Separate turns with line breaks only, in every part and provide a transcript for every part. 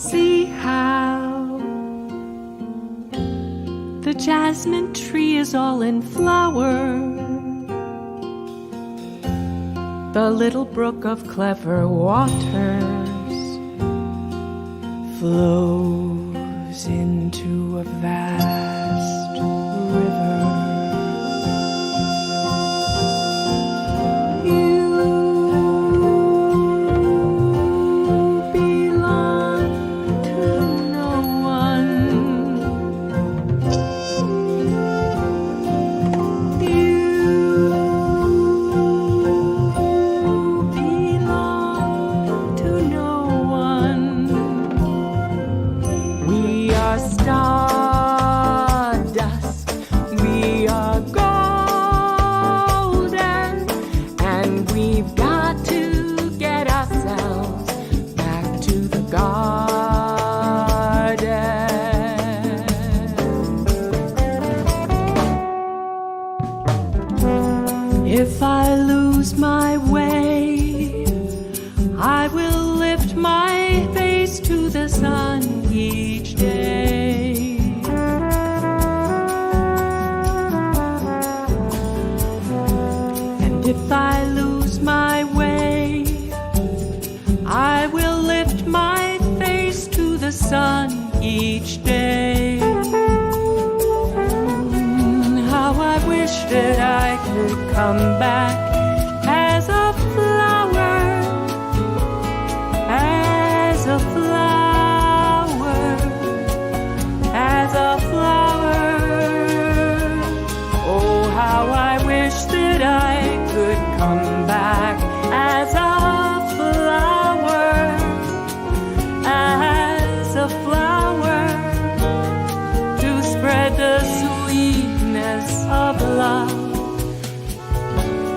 See how the jasmine tree is all in flower. The little brook of clever waters flows into a vast river. If I lose my way, I will lift my face to the sun each day. And if I lose my way, I will lift my face to the sun each day. How I wish that I could come back as a flower, as a flower, as a flower. Oh, how I wish that I could come back as a flower, as a flower, to spread the sweetness of love.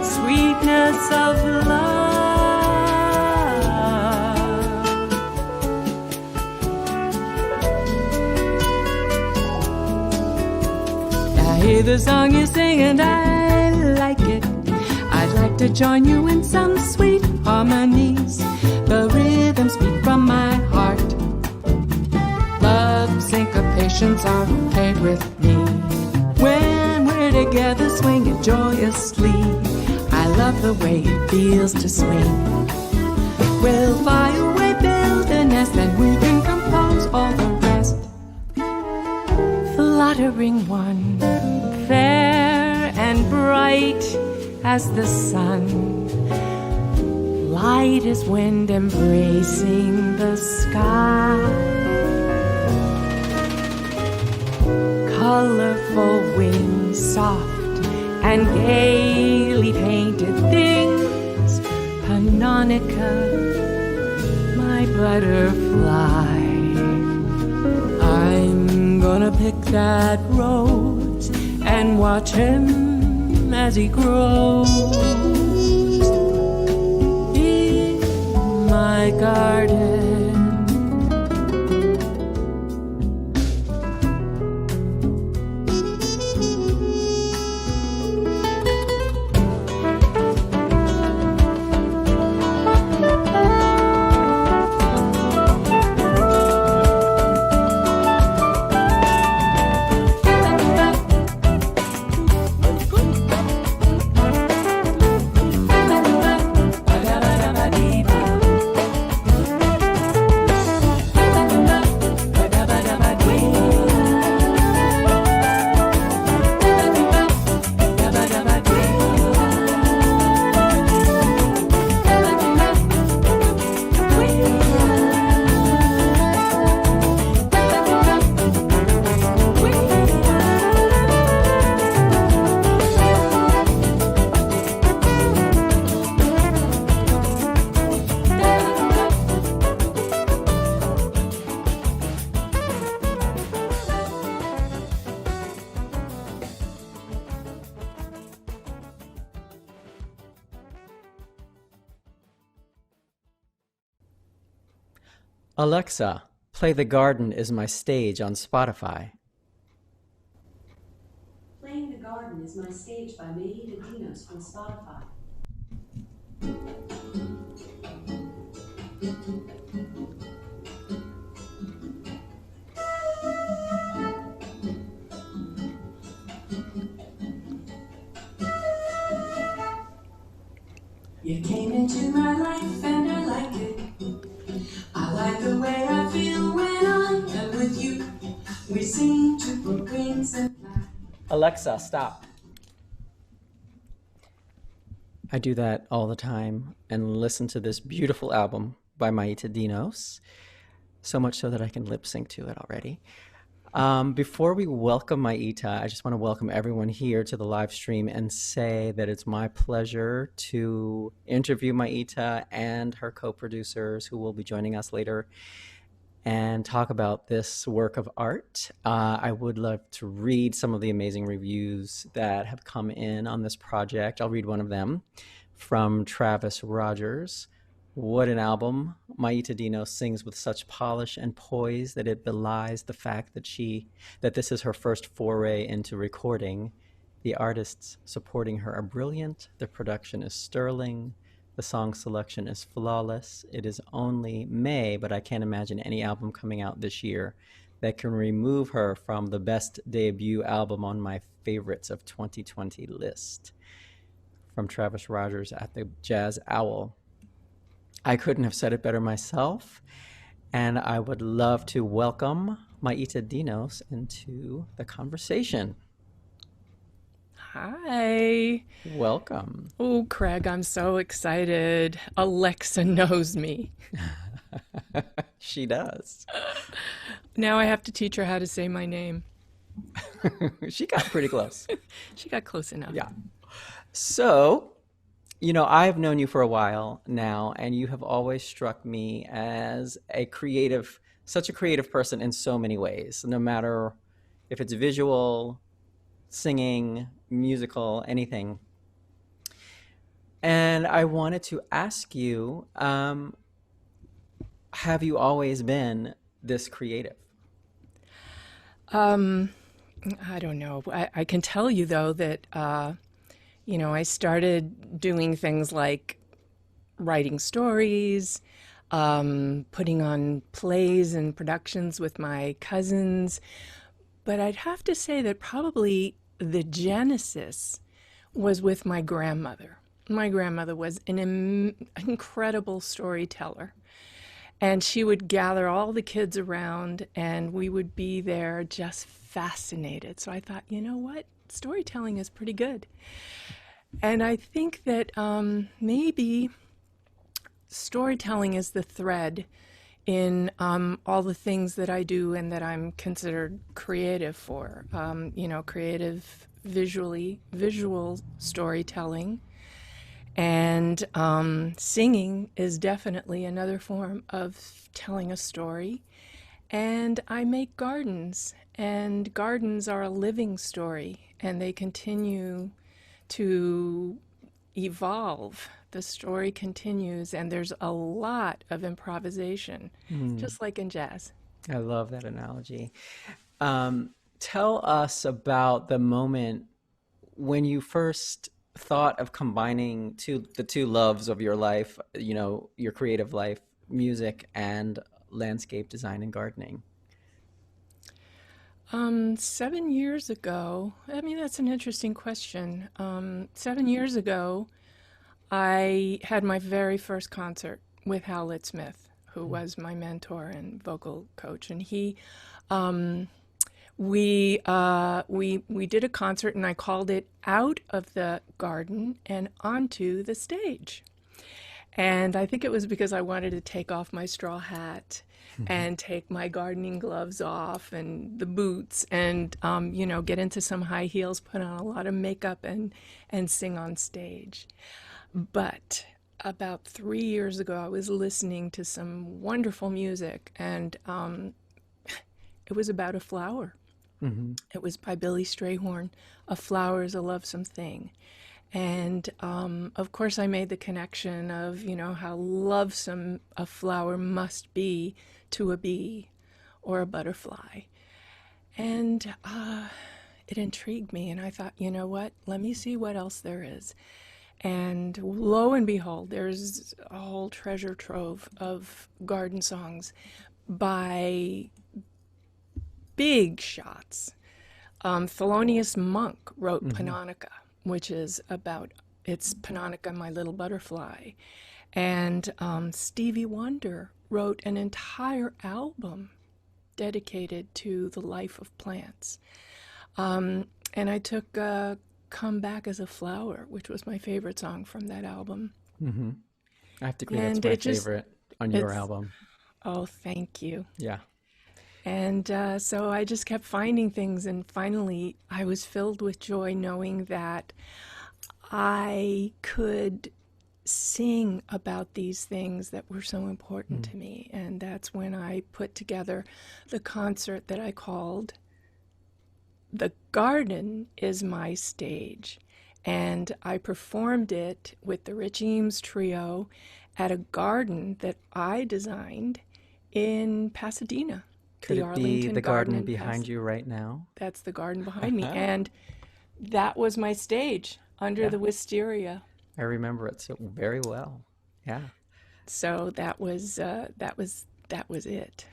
Sweetness of love. I hear the song you sing and I like it. I'd like to join you in some sweet harmonies. The rhythm speak from my heart. Love syncopations are okay with me. When we're together swinging joyously, I love the way it feels to swing. We'll fly away, build a nest, and we can compose all the rest. Fluttering one, fair and bright as the sun, light as wind embracing the sky. Colorful wings, soft and gaily painted things. Hanonica, my butterfly. I'm gonna pick that rose and watch him as he grows in my garden.
Alexa, play The Garden Is My Stage on Spotify.
Playing The Garden Is My Stage by Maida Dinos from Spotify.
You came into my life and I like it. I like the way I feel when I am with you. We seem to put wings and fly.
Alexa, stop. I do that all the time and listen to this beautiful album by Maita Dinos, so much so that I can lip sync to it already. Before we welcome Maita, I just want to welcome everyone here to the live stream and say that it's my pleasure to interview Maita and her co-producers who will be joining us later and talk about this work of art. I would love to read some of the amazing reviews that have come in on this project. I'll read one of them from Travis Rogers. What an album. Maita Dino sings with such polish and poise that it belies the fact that this is her first foray into recording. The artists supporting her are brilliant. The production is sterling. The song selection is flawless. It is only May, but I can't imagine any album coming out this year that can remove her from the best debut album on my favorites of 2020 list. From Travis Rogers at the Jazz Owl. I couldn't have said it better myself, and I would love to welcome Maita Dinos into the conversation.
Hi.
Welcome.
Oh, Craig, I'm so excited. Alexa knows me.
She does.
Now I have to teach her how to say my name.
She got pretty close.
She got close enough.
Yeah. So, I've known you for a while now, and you have always struck me as such a creative person in so many ways, no matter if it's visual, singing, musical, anything. And I wanted to ask you, have you always been this creative?
I don't know. I can tell you, though, that, I started doing things like writing stories, putting on plays and productions with my cousins. But I'd have to say that probably the genesis was with my grandmother. My grandmother was an incredible storyteller. And she would gather all the kids around, and we would be there just fascinated. So I thought, you know what? Storytelling is pretty good. And I think that maybe storytelling is the thread in all the things that I do and that I'm considered creative for. Creative visual storytelling. And singing is definitely another form of telling a story. And I make gardens, and gardens are a living story, and they continue to evolve. The story continues, and there's a lot of improvisation, just like in jazz.
I love that analogy. Tell us about the moment when you first thought of combining the two loves of your life, your creative life, music and landscape design and gardening.
7 years ago, that's an interesting question. 7 years ago, I had my very first concert with Howlett Smith, who was my mentor and vocal coach, and we did a concert, and I called it Out of the Garden and Onto the Stage. And I think it was because I wanted to take off my straw hat and take my gardening gloves off and the boots and, get into some high heels, put on a lot of makeup and sing on stage. But about 3 years ago, I was listening to some wonderful music, and it was about a flower. Mm-hmm. It was by Billy Strayhorn, A Flower is a Lovesome Thing. And, of course, I made the connection of, how lovesome a flower must be to a bee or a butterfly. And it intrigued me, and I thought, you know what, let me see what else there is. And lo and behold, there's a whole treasure trove of garden songs by big shots. Thelonious Monk wrote Pannonica, which is about it's Panonica, My Little Butterfly. And Stevie Wonder wrote an entire album dedicated to the life of plants. And I took Come Back as a Flower, which was my favorite song from that album.
Mm-hmm. I have to agree, that's
And
my favorite on your
it's,
album.
oh, thank you.
Yeah.
And so I just kept finding things, and finally I was filled with joy knowing that I could sing about these things that were so important to me. And that's when I put together the concert that I called The Garden is My Stage. And I performed it with the Rich Eames Trio at a garden that I designed in Pasadena.
Could
the
it be
Arlington
the garden
in
behind you right now?
That's the garden behind me. And that was my stage under
Yeah.
the wisteria.
I remember it so very well. Yeah.
So that was it.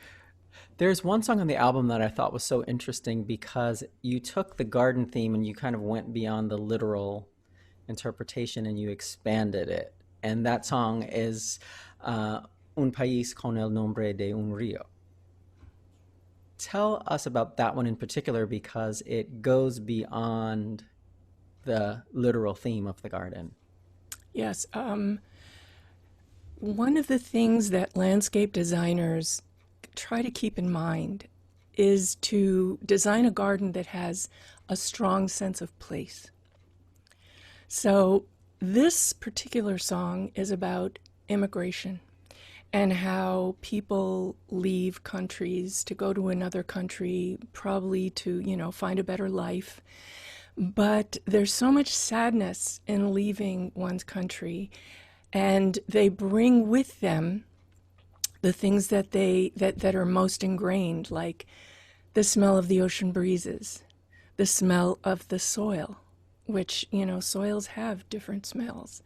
There's one song on the album that I thought was so interesting because you took the garden theme and you kind of went beyond the literal interpretation and you expanded it. And that song is Un País con el Nombre de un Río. Tell us about that one in particular because it goes beyond the literal theme of the garden.
Yes. One of the things that landscape designers try to keep in mind is to design a garden that has a strong sense of place. So this particular song is about immigration and how people leave countries to go to another country, probably to, find a better life. But there's so much sadness in leaving one's country, and they bring with them the things that that are most ingrained, like the smell of the ocean breezes, the smell of the soil, which, soils have different smells,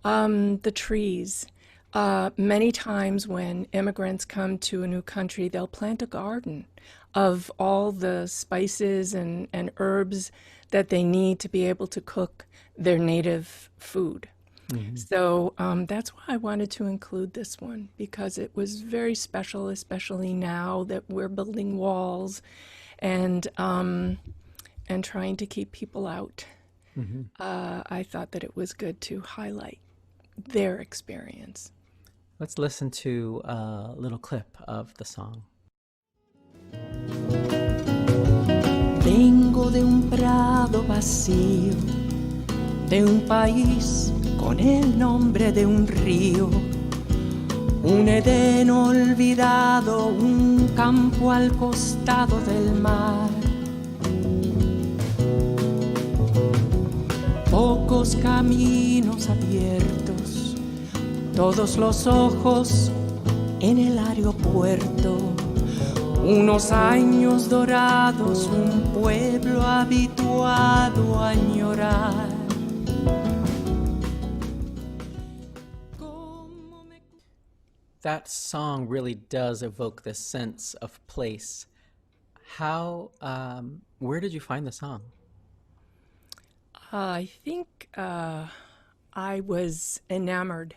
the trees. Many times when immigrants come to a new country, they'll plant a garden of all the spices and herbs that they need to be able to cook their native food. Mm-hmm. So that's why I wanted to include this one, because it was very special, especially now that we're building walls and trying to keep people out. Mm-hmm. I thought that it was good to highlight their experience.
Let's listen to a little clip of the song.
Vengo de un prado vacío, de un país con el nombre de un río, un Edén olvidado, un campo al costado del mar. Pocos caminos abiertos, todos los ojos en el aeropuerto, unos años dorados, un pueblo habituado a añorar.
That song really does evoke this sense of place. Where did you find the song?
I think I was enamored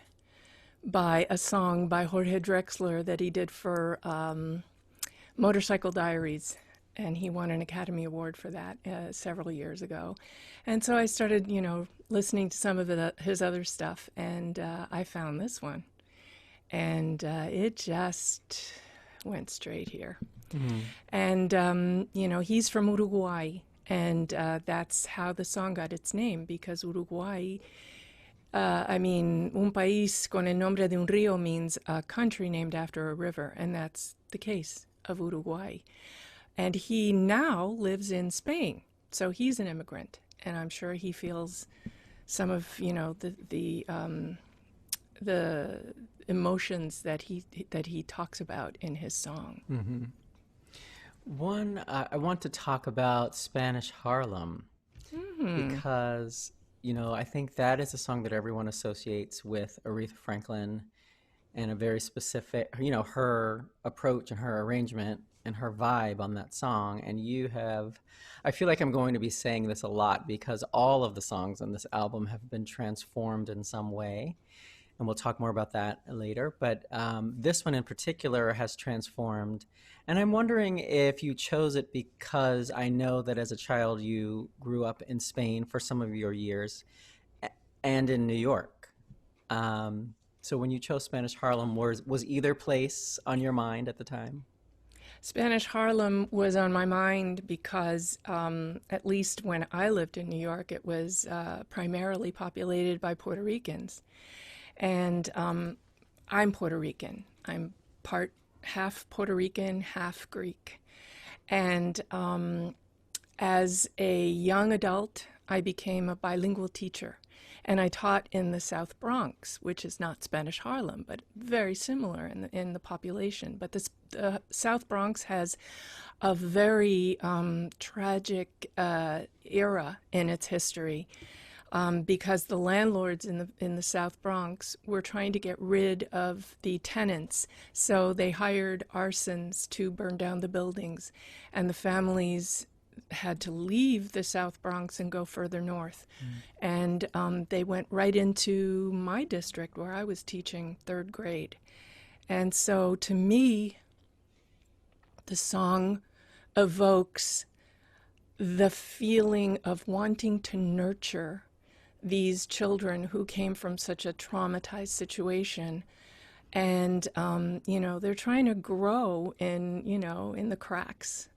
by a song by Jorge Drexler that he did for Motorcycle Diaries, and he won an Academy Award for that several years ago. And so I started, listening to some of his other stuff, and I found this one. And it just went straight here. Mm-hmm. And, he's from Uruguay, and that's how the song got its name, because Uruguay, un país con el nombre de un río means a country named after a river, and that's the case of Uruguay. And he now lives in Spain, so he's an immigrant, and I'm sure he feels some of, the emotions that he talks about in his song.
Mm-hmm. I want to talk about Spanish Harlem, because I think that is a song that everyone associates with Aretha Franklin and a very specific, her approach and her arrangement and her vibe on that song. And I feel like I'm going to be saying this a lot because all of the songs on this album have been transformed in some way. And we'll talk more about that later. But this one in particular has transformed. And I'm wondering if you chose it because I know that as a child you grew up in Spain for some of your years and in New York. So when you chose Spanish Harlem, was either place on your mind at the time?
Spanish Harlem was on my mind because, at least when I lived in New York, it was primarily populated by Puerto Ricans. And I'm Puerto Rican. I'm half Puerto Rican, half Greek. And as a young adult, I became a bilingual teacher. And I taught in the South Bronx, which is not Spanish Harlem, but very similar in the population. But the South Bronx has a very tragic era in its history because the landlords in the South Bronx were trying to get rid of the tenants. So they hired arsons to burn down the buildings, and the families had to leave the South Bronx and go further north. And they went right into my district where I was teaching third grade. And so to me, the song evokes the feeling of wanting to nurture these children who came from such a traumatized situation. And, they're trying to grow in the cracks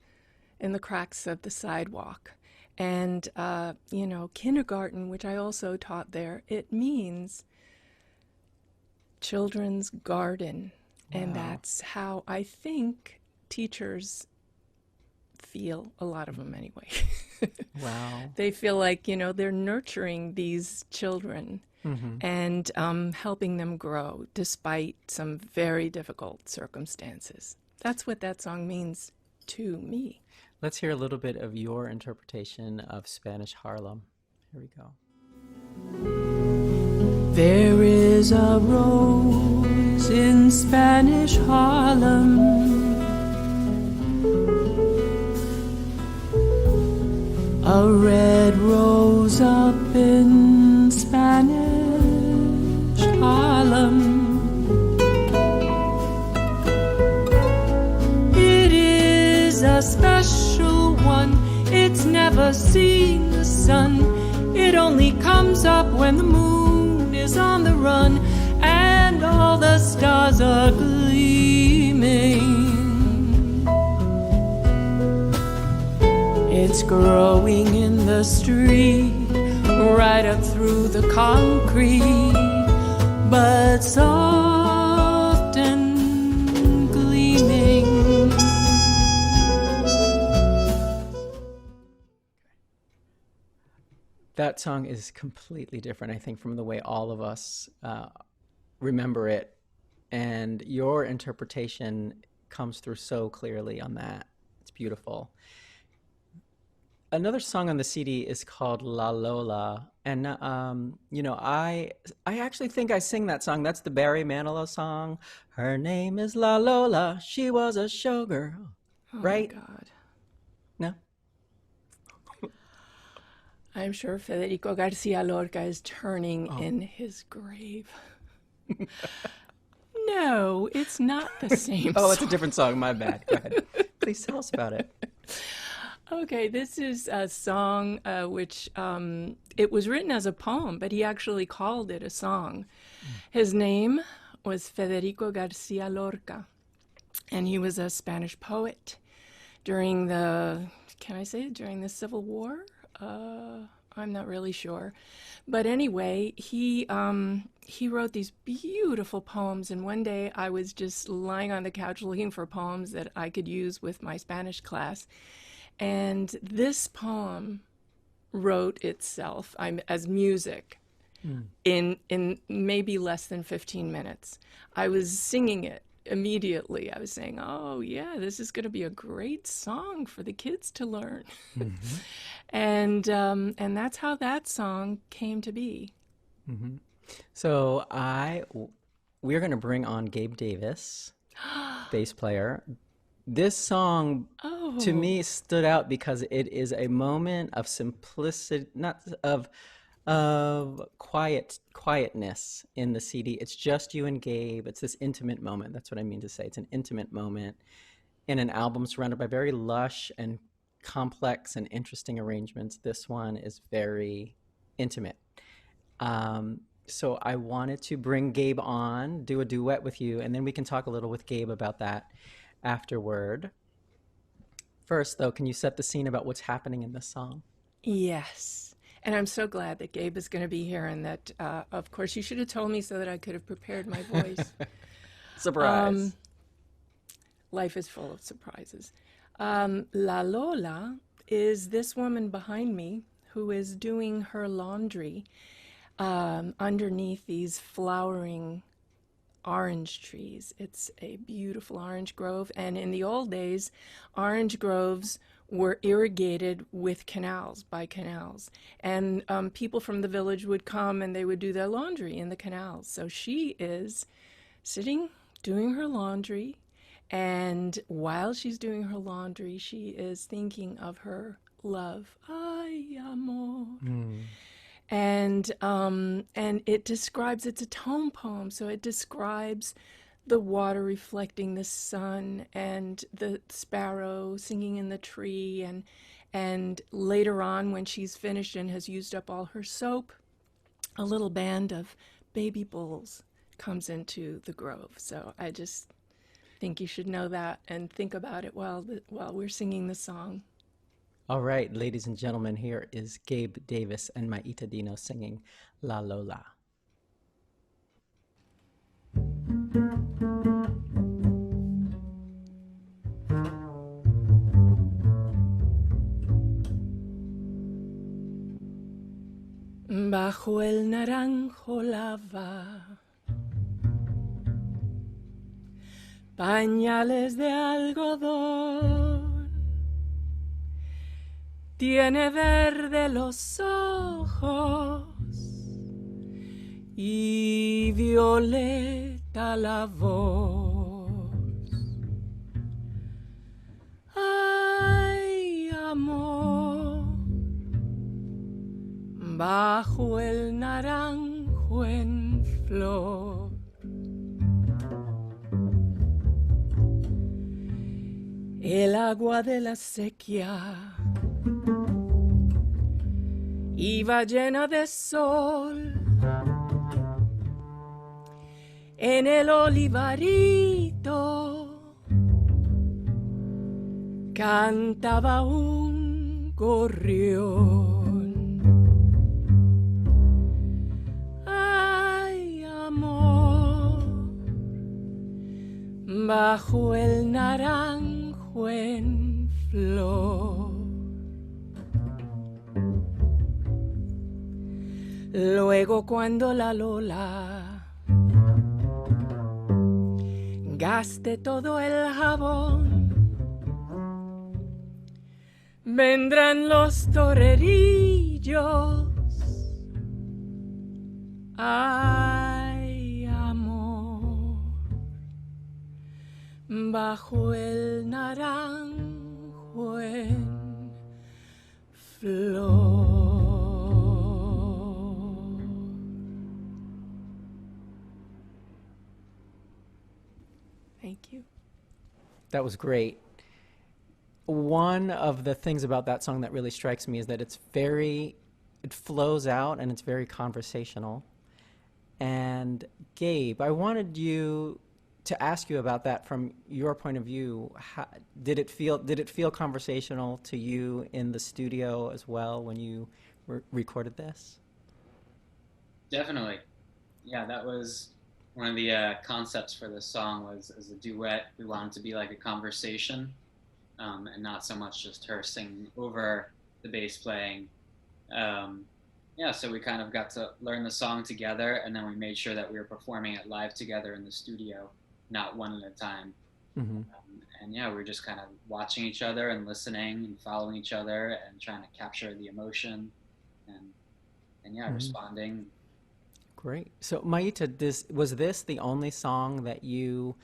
of the sidewalk. And, kindergarten, which I also taught there, it means children's garden. Wow. And that's how I think teachers feel, a lot of them anyway.
Wow.
They feel like, they're nurturing these children and helping them grow despite some very difficult circumstances. That's what that song means to me.
Let's hear a little bit of your interpretation of Spanish Harlem. Here we go.
There is a rose in Spanish Harlem, a red rose up in Spanish Harlem. It is a special one, it's never seen the sun. It only comes up when the moon is on the run and all the stars are gleaming. It's growing in the street, right up through the concrete, but soft and gleaming.
That song is completely different, I think, from the way all of us remember it. And your interpretation comes through so clearly on that. It's beautiful. Another song on the CD is called La Lola. And, I actually think I sing that song. That's the Barry Manilow song. Her name is La Lola. She was a showgirl.
Oh,
right?
My God.
No?
I'm sure Federico Garcia Lorca is turning in his grave. No, it's not the same
Oh,
song.
it's a different song. My bad. Go ahead. Please tell us about it.
Okay, this is a song which it was written as a poem, but he actually called it a song. His name was Federico Garcia Lorca, and he was a Spanish poet during the Civil War? I'm not really sure. But anyway, he wrote these beautiful poems, and one day I was just lying on the couch looking for poems that I could use with my Spanish class. And this poem wrote itself as music in maybe less than 15 minutes. I was singing it immediately. I was saying, oh yeah, this is going to be a great song for the kids to learn. Mm-hmm. And that's how that song came to be.
Mm-hmm. So I we're going to bring on Gabe Davis, bass player. This song to me stood out because it is a moment of simplicity, not of quietness in the CD. It's just you and Gabe. It's this intimate moment. That's what I mean to say. It's an intimate moment in an album surrounded by very lush and complex and interesting arrangements. This one is very intimate. So I wanted to bring Gabe on, do a duet with you, and then we can talk a little with Gabe about that afterward. First, though, can you set the scene about what's happening in this song?
Yes. And I'm so glad that Gabe is going to be here, and that, of course, you should have told me so that I could have prepared my voice.
Surprise.
Life is full of surprises. La Lola is this woman behind me who is doing her laundry underneath these flowering orange trees. It's a beautiful orange grove, and in the old days, orange groves were irrigated with canals, by canals, and people from the village would come and they would do their laundry in the canals. So she is sitting doing her laundry, and while she's doing her laundry, she is thinking of her love. Ay, amor. And it describes, it's a tone poem, so it describes the water reflecting the sun and the sparrow singing in the tree, and later on when she's finished and has used up all her soap, a little band of baby bulls comes into the grove. So I just think you should know that and think about it while we're singing the song.
All right, ladies and gentlemen, here is Gabe Davis and Maita Dino singing La Lola.
Bajo el naranjo lava pañales de algodón, tiene verde los ojos y violeta la voz. Ay, amor, bajo el naranjo en flor. El agua de la sequía iba llena de sol. En el olivarito cantaba un gorrión. Ay, amor, bajo el naranjo en flor. Luego cuando la Lola gaste todo el jabón, vendrán los torerillos. Ay, amor, bajo el naranjo en flor. Thank you.
That was great. One of the things about that song that really strikes me is that it flows out and it's very conversational. And Gabe, I wanted you to ask you about that from your point of view. Did it feel conversational to you in the studio as well when you recorded this?
Definitely. Yeah, that was one of the concepts for this song. Was as a duet, we wanted to be like a conversation, and not so much just her singing over the bass playing. Yeah, so we kind of got to learn the song together, and then we made sure that we were performing it live together in the studio, not one at a time.
Mm-hmm.
And yeah, we were just kind of watching each other and listening and following each other and trying to capture the emotion and yeah, responding.
Great. So, Maita, was this the only song that you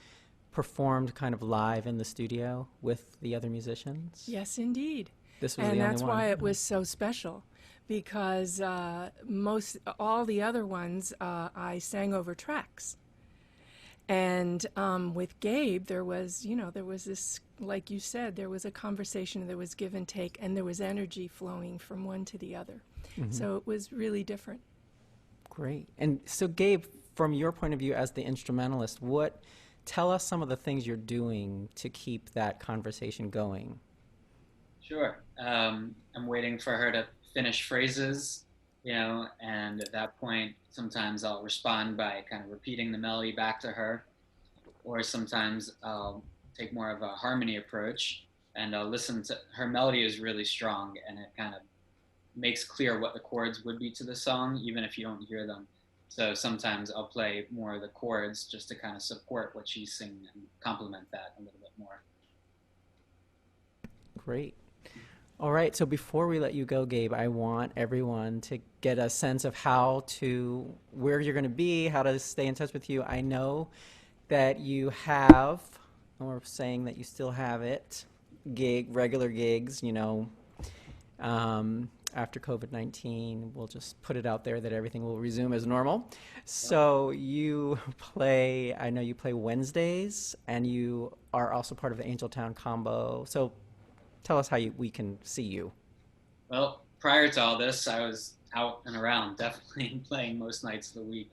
performed kind of live in the studio with the other musicians?
Yes, indeed.
This was
And
the only
that's
one.
why it was so special, because all the other ones I sang over tracks. And with Gabe, there was this, like you said, there was a conversation, there was give and take, and there was energy flowing from one to the other. So it was really different.
Great. And so, Gabe, from your point of view as the instrumentalist, tell us some of the things you're doing to keep that conversation going.
Sure. I'm waiting for her to finish phrases, and at that point, sometimes I'll respond by kind of repeating the melody back to her, or sometimes I'll take more of a harmony approach, and I'll listen to her melody is really strong, and it kind of makes clear what the chords would be to the song, even if you don't hear them. So sometimes I'll play more of the chords just to kind of support what she's singing and complement that a little bit more.
Great. All right, so before we let you go, Gabe, I want everyone to get a sense of where you're going to be, how to stay in touch with you. I know that you have, or saying that you still have it, regular gigs, after COVID-19. We'll just put it out there that everything will resume as normal. So I know you play Wednesdays, and you are also part of the Angeltown combo. So tell us how we can see you.
Well, prior to all this, I was out and around, definitely playing most nights of the week.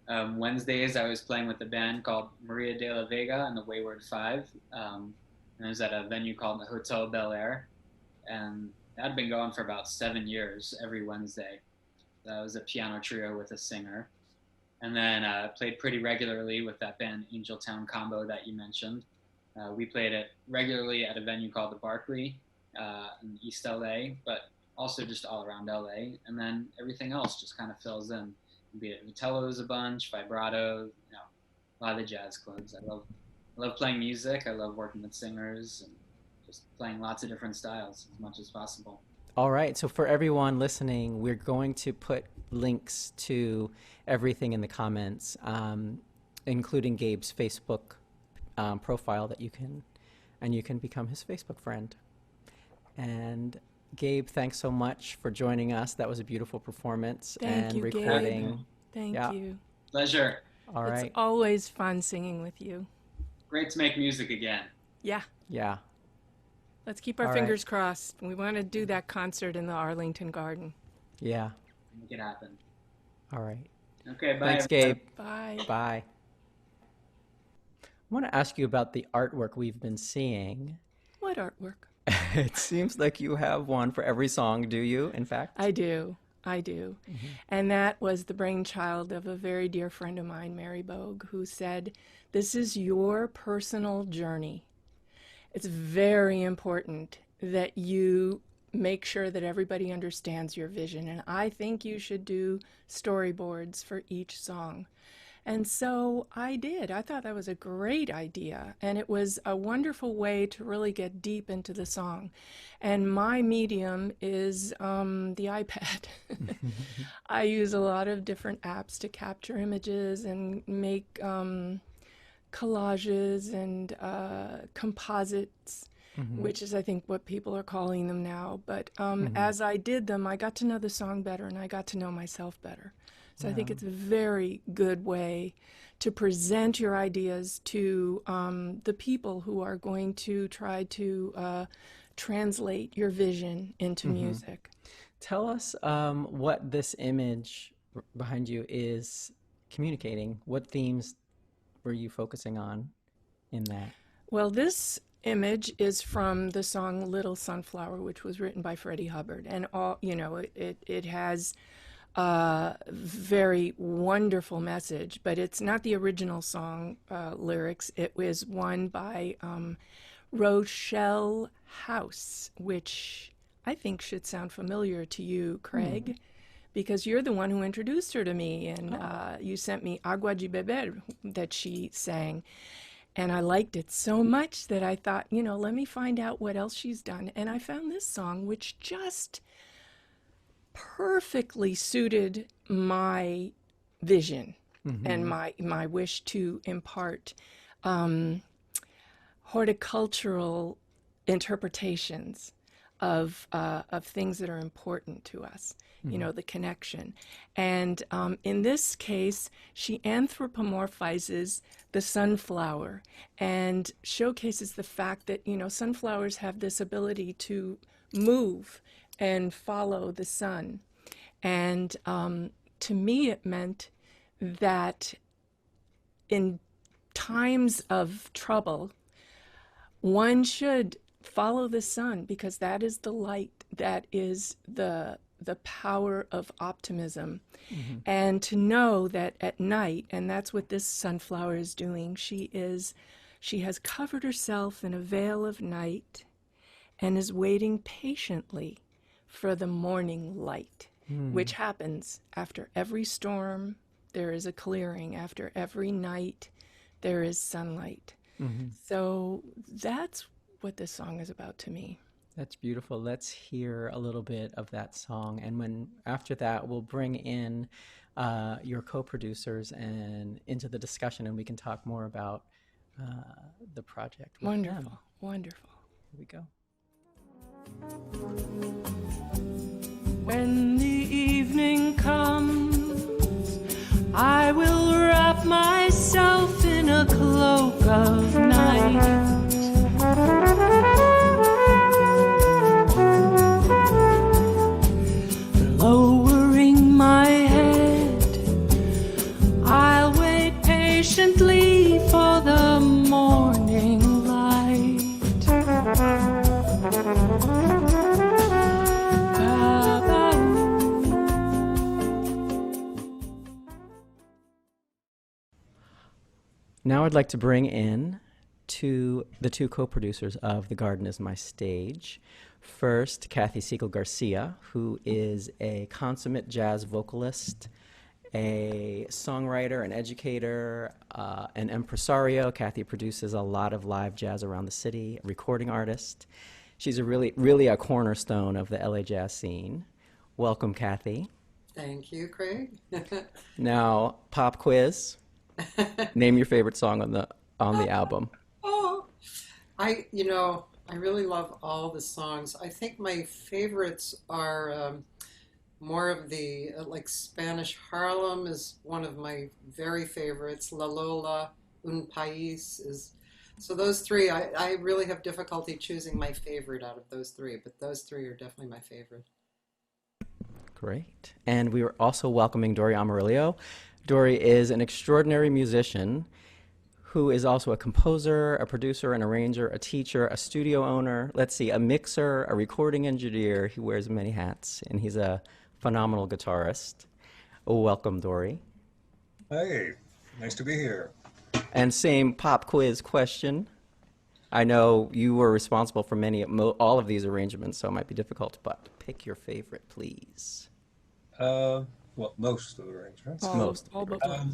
Wednesdays, I was playing with a band called Maria de la Vega and the Wayward Five. And it was at a venue called the Hotel Bel Air. And that had been going for about 7 years, every Wednesday. That was a piano trio with a singer. And then played pretty regularly with that band Angeltown Combo that you mentioned. We played it regularly at a venue called the Barclay in East LA, but also just all around LA. And then everything else just kind of fills in. Be it Vitello's a bunch, Vibrato, a lot of the jazz clubs. I love playing music. I love working with singers and just playing lots of different styles as much as possible.
All right, so for everyone listening, we're going to put links to everything in the comments, including Gabe's Facebook profile that you can become his Facebook friend. And Gabe, thanks so much for joining us. That was a beautiful performance.
Thank you,
recording.
Gabe. Thank you.
Pleasure.
All right.
It's always fun singing with you.
Great to make music again.
Yeah.
Yeah.
Let's keep our fingers crossed. We want to do that concert in the Arlington Garden.
Yeah.
Make it happen.
All right.
Okay, bye.
Thanks, Gabe.
Bye.
Bye. I want to ask you about the artwork we've been seeing.
What artwork?
It seems like you have one for every song, do you, in fact?
I do. And that was the brainchild of a very dear friend of mine, Mary Bogue, who said, "This is your personal journey. It's very important that you make sure that everybody understands your vision. And I think you should do storyboards for each song." And so I did. I thought that was a great idea. And it was a wonderful way to really get deep into the song. And my medium is the iPad. I use a lot of different apps to capture images and make collages and composites, which is, I think, what people are calling them now. But as I did them, I got to know the song better, and I got to know myself better. So I think it's a very good way to present your ideas to the people who are going to try to translate your vision into music.
Tell us what this image behind you is communicating. What themes were you focusing on in that?
Well, this image is from the song Little Sunflower, which was written by Freddie Hubbard. And it has a very wonderful message, but it's not the original song lyrics. It was one by Rochelle House, which I think should sound familiar to you, Craig, because you're the one who introduced her to me, and you sent me Agua de Beber that she sang. And I liked it so much that I thought, let me find out what else she's done. And I found this song, which just perfectly suited my vision and my wish to impart horticultural interpretations of things that are important to us, you know, the connection. And in this case, she anthropomorphizes the sunflower and showcases the fact that, you know, sunflowers have this ability to move and follow the sun. And to me, it meant that in times of trouble, one should follow the sun, because that is the light, that is the power of optimism. And to know that at night, and that's what this sunflower is doing, she has covered herself in a veil of night and is waiting patiently for the morning light, which happens after every storm. There is a clearing. After every night, there is sunlight. So that's what this song is about to me.
That's beautiful. Let's hear a little bit of that song, and after that, we'll bring in your co-producers and into the discussion, and we can talk more about the project.
Wonderful,
them.
wonderful.
Here we go.
When the evening comes, I will wrap myself in a cloak of night. Lowering my head, I'll wait patiently for the morning light.
Now I'd like to bring in the two co-producers of The Garden Is My Stage. First, Cathy Segal-Garcia, who is a consummate jazz vocalist, a songwriter, an educator, an impresario. Cathy produces a lot of live jazz around the city, a recording artist. She's really a cornerstone of the LA jazz scene. Welcome, Cathy.
Thank you, Craig.
Now, pop quiz. Name your favorite song on the album.
Oh, I really love all the songs. I think my favorites are more of the, like Spanish Harlem is one of my very favorites. La Lola, Un País is, so those three, I really have difficulty choosing my favorite out of those three, but those three are definitely my favorite.
Great. And we were also welcoming Dori Amarillo. Dori is an extraordinary musician who is also a composer, a producer, an arranger, a teacher, a studio owner, a mixer, a recording engineer. He wears many hats, and he's a phenomenal guitarist. Welcome, Dori.
Hey, nice to be here.
And same pop quiz question. I know you were responsible for all of these arrangements, so it might be difficult, but pick your favorite, please.
Well, most of the arrangements.
All but one.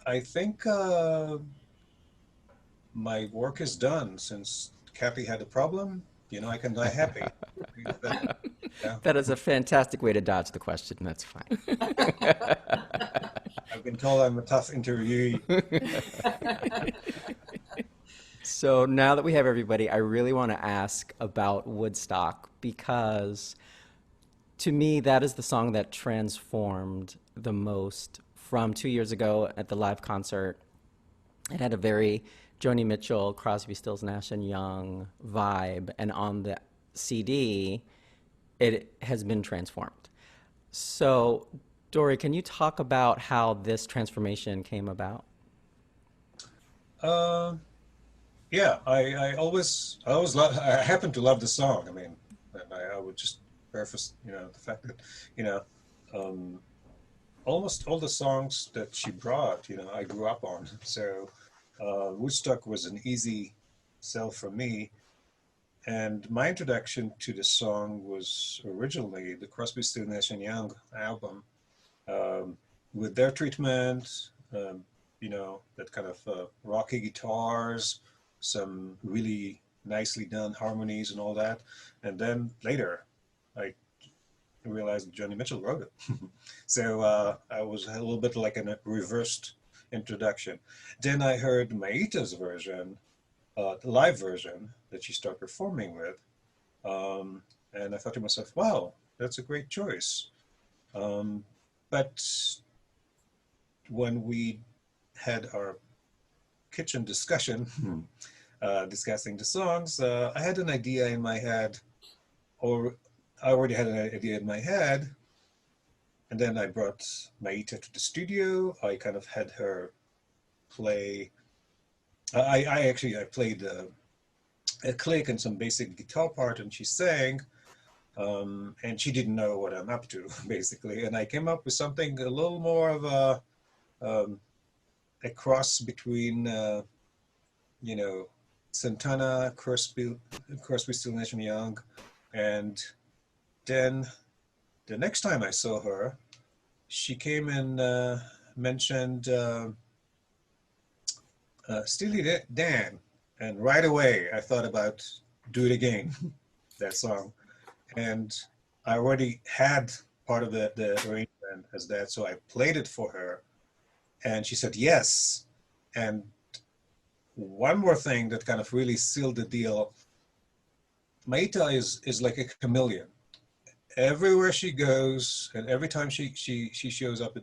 I think my work is done since Cathy had a problem. You know, I can die happy. Yeah.
That is a fantastic way to dodge the question. That's fine.
I've been told I'm a tough interviewee.
So now that we have everybody, I really want to ask about Woodstock, because to me, that is the song that transformed the most from 2 years ago at the live concert. It had a very Joni Mitchell, Crosby, Stills, Nash & Young vibe, and on the CD, it has been transformed. So, Dori, can you talk about how this transformation came about?
Yeah, I happen to love the song. I mean, I would just preface, the fact that, almost all the songs that she brought, I grew up on. So Woodstock was an easy sell for me. And my introduction to the song was originally the Crosby, Stills, Nash & Young album, with their treatment, that kind of rocky guitars, some really nicely done harmonies and all that. And then later, I realized Joni Mitchell wrote it. So I was a little bit like a reversed introduction. Then I heard Maita's version, the live version that she started performing with. And I thought to myself, wow, that's a great choice. But when we had our kitchen discussion, discussing the songs, I had an idea in my head, or I already had an idea in my head, and then I brought Maita to the studio. I kind of had her play. I played a click and some basic guitar part, and she sang, and she didn't know what I'm up to, basically. And I came up with something a little more of a cross between, you know, Santana, Crosby, Still Nash and Young, and then the next time I saw her, she came and mentioned Steely Dan, and right away I thought about Do It Again, that song, and I already had part of the arrangement as that, so I played it for her, and she said yes. And one more thing that kind of really sealed the deal, Maita is like a chameleon. Everywhere she goes, and every time she shows up,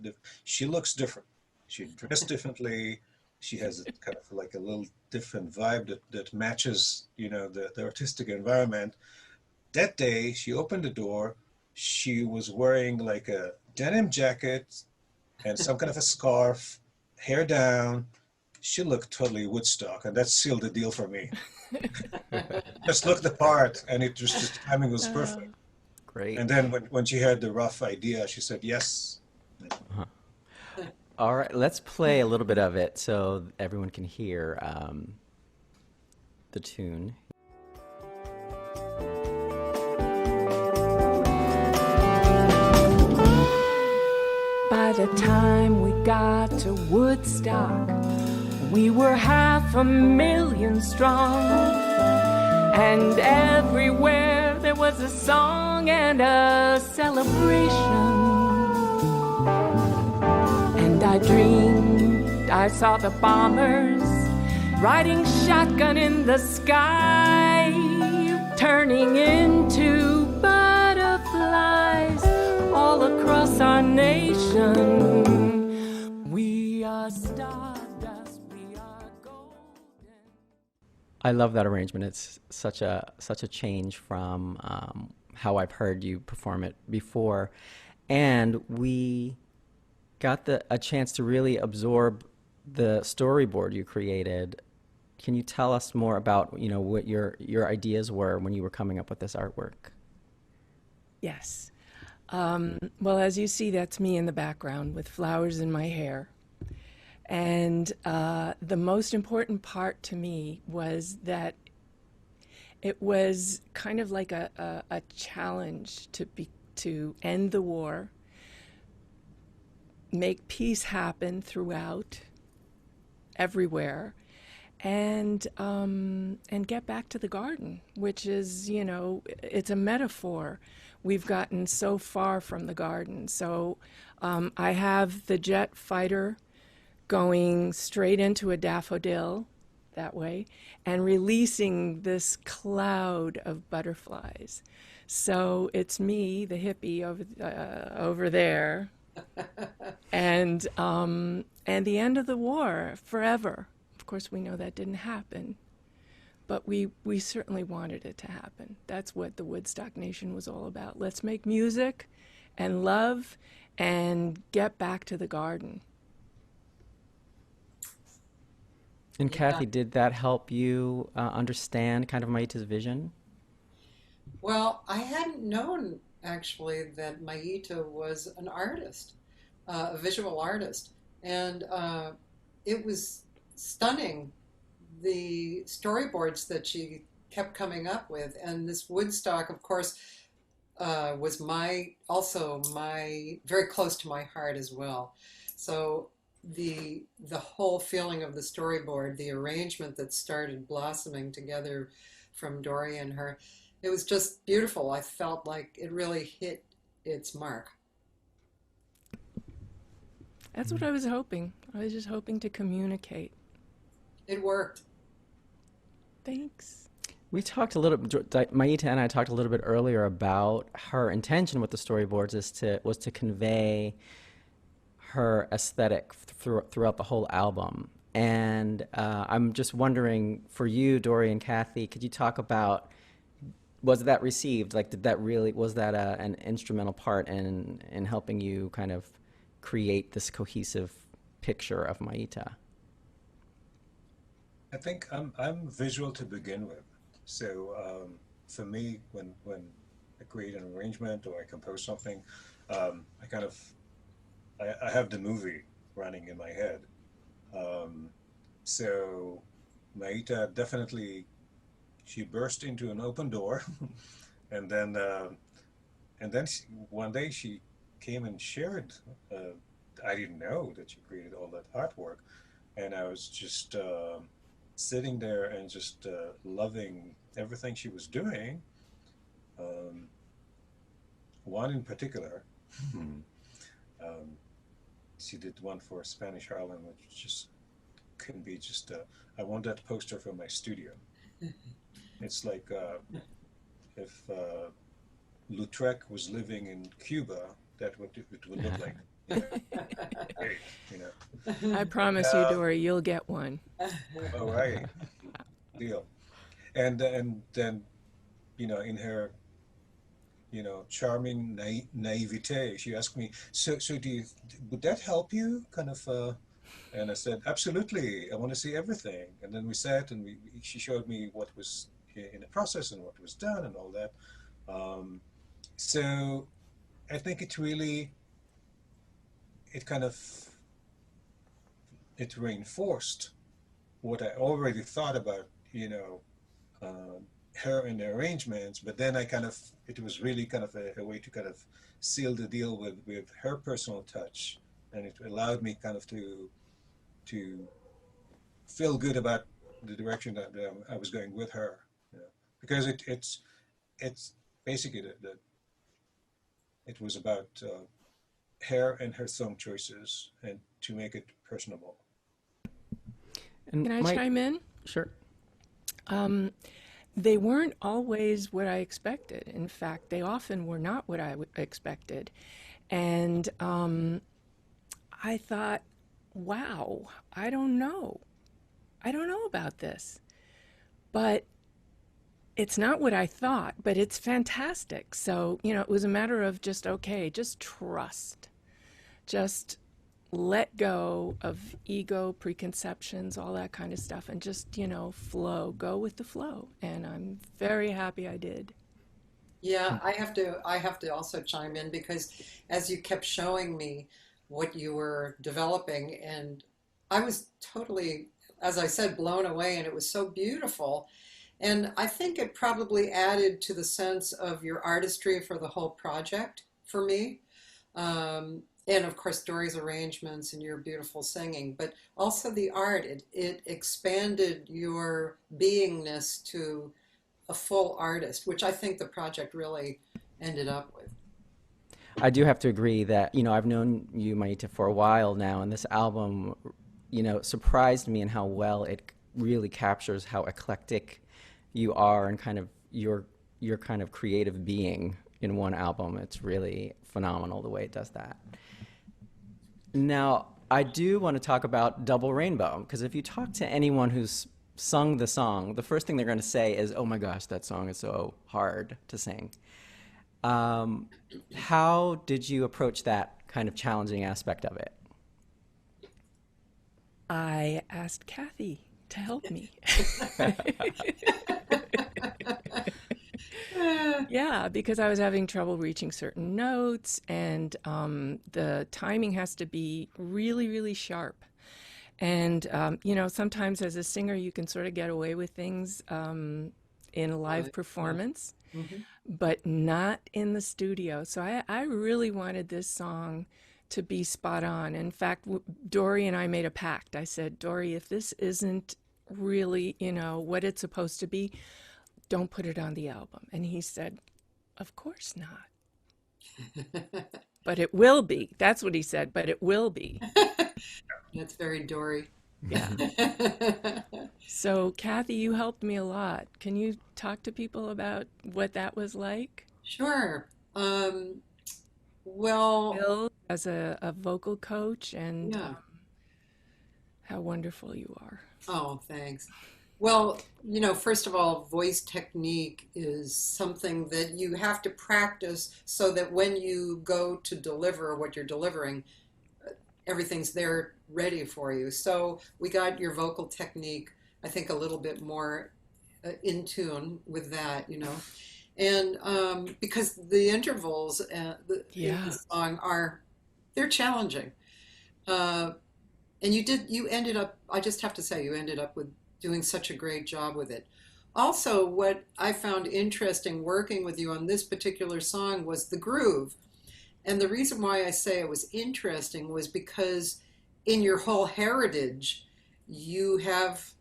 she looks different. She dressed differently. She has a kind of like a little different vibe that matches, you know, the artistic environment. That day, she opened the door. She was wearing like a denim jacket and some kind of a scarf, hair down. She looked totally Woodstock, and that sealed the deal for me. Just looked the part, and it just the timing was perfect.
Great.
And then when she had the rough idea, she said yes.
All right, let's play a little bit of it so everyone can hear the tune.
By the time we got to Woodstock, we were 500,000 strong, and everywhere there was a song and a celebration. And I dreamed I saw the bombers riding shotgun in the sky, turning into butterflies all across our nation. We are stardust, we are golden.
I love that arrangement. It's such a change from how I've heard you perform it before, and we got a chance to really absorb the storyboard you created. Can you tell us more about, you know, what your ideas were when you were coming up with this artwork?
Yes. Well, as you see, that's me in the background with flowers in my hair. And the most important part to me was that it was kind of like a challenge to end the war, make peace happen throughout, everywhere, and get back to the garden, which is, you know, it's a metaphor. We've gotten so far from the garden. So I have the jet fighter going straight into a daffodil that way and releasing this cloud of butterflies. So it's me, the hippie over there, and the end of the war forever. Of course, we know that didn't happen, but we certainly wanted it to happen. That's what the Woodstock Nation was all about. Let's make music and love and get back to the garden.
And Cathy, did that help you understand kind of Maita's vision?
Well, I hadn't known actually that Maita was an artist, a visual artist, and it was stunning, the storyboards that she kept coming up with. And this Woodstock, of course, was also very close to my heart as well. So the whole feeling of the storyboard, the arrangement that started blossoming together from Dori and her, it was just beautiful. I felt like it really hit its mark.
That's what I was hoping. I was just hoping to communicate.
It worked.
Thanks.
We talked a little, Maita and I talked a little bit earlier about her intention with the storyboards was to convey her aesthetic throughout the whole album. And I'm just wondering, for you, Dori and Cathy, could you talk about, was that received? Like, was that an instrumental part in helping you kind of create this cohesive picture of Maita?
I think I'm visual to begin with. So for me, when I create an arrangement or I compose something, I kind of I have the movie running in my head. So Maita definitely, she burst into an open door, and then one day she came and shared. I didn't know that she created all that artwork, and I was just sitting there and just loving everything she was doing. Um, One in particular, um, she did one for Spanish Harlem, which just couldn't be just. I want that poster for my studio. It's like if Lautrec was living in Cuba, that what it would look like. You know, great, you know.
I promise you, Dori, you'll get one.
All right, deal. And then, in her, charming naivete, she asked me, so would that help you, kind of? And I said, absolutely. I want to see everything. And then we sat and she showed me what was in the process and what was done and all that. So I think it reinforced what I already thought about, uh, her and the arrangements. But then it was really kind of a way to kind of seal the deal with her personal touch. And it allowed me kind of to feel good about the direction that I was going with her, because it's basically it was about her and her song choices, and to make it personable.
And
Can I chime in?
Sure.
They weren't always what I expected. In fact, they often were not what I expected. And I thought, wow, I don't know about this. But it's not what I thought, but it's fantastic. So, it was a matter of just trust. Just let go of ego, preconceptions, all that kind of stuff, and just, flow, go with the flow. And I'm very happy I did.
Yeah, I have to also chime in, because as you kept showing me what you were developing, and I was totally, as I said, blown away, and it was so beautiful. And I think it probably added to the sense of your artistry for the whole project for me. And of course, Dori's arrangements and your beautiful singing, but also the art. It expanded your beingness to a full artist, which I think the project really ended up with.
I do have to agree that, I've known you, Maita, for a while now, and this album, surprised me in how well it really captures how eclectic you are and kind of your kind of creative being in one album. It's really phenomenal the way it does that. Now, I do want to talk about Double Rainbow, because if you talk to anyone who's sung the song, the first thing they're going to say is, oh my gosh, that song is so hard to sing. How did you approach that kind of challenging aspect of it?
I asked Cathy to help me. Yeah, because I was having trouble reaching certain notes, and the timing has to be really, really sharp. And, sometimes as a singer, you can sort of get away with things in a live performance, but not in the studio. So I really wanted this song to be spot on. In fact, Dori and I made a pact. I said, Dori, if this isn't really, what it's supposed to be, don't put it on the album. And he said, of course not. But it will be. That's what he said, but it will be.
That's very Dori.
Yeah. So, Cathy, you helped me a lot. Can you talk to people about what that was like?
Sure. Well,
Bill, as a vocal coach, and
yeah.
how wonderful you are.
Oh, thanks. Well, first of all, voice technique is something that you have to practice so that when you go to deliver what you're delivering, everything's there ready for you. So we got your vocal technique, I think, a little bit more in tune with that, And because the intervals in
Yeah.
the song they're challenging. Uh, and you ended up, I just have to say, you ended up with doing such a great job with it. Also, what I found interesting working with you on this particular song was the groove. And the reason why I say it was interesting was because in your whole heritage, you have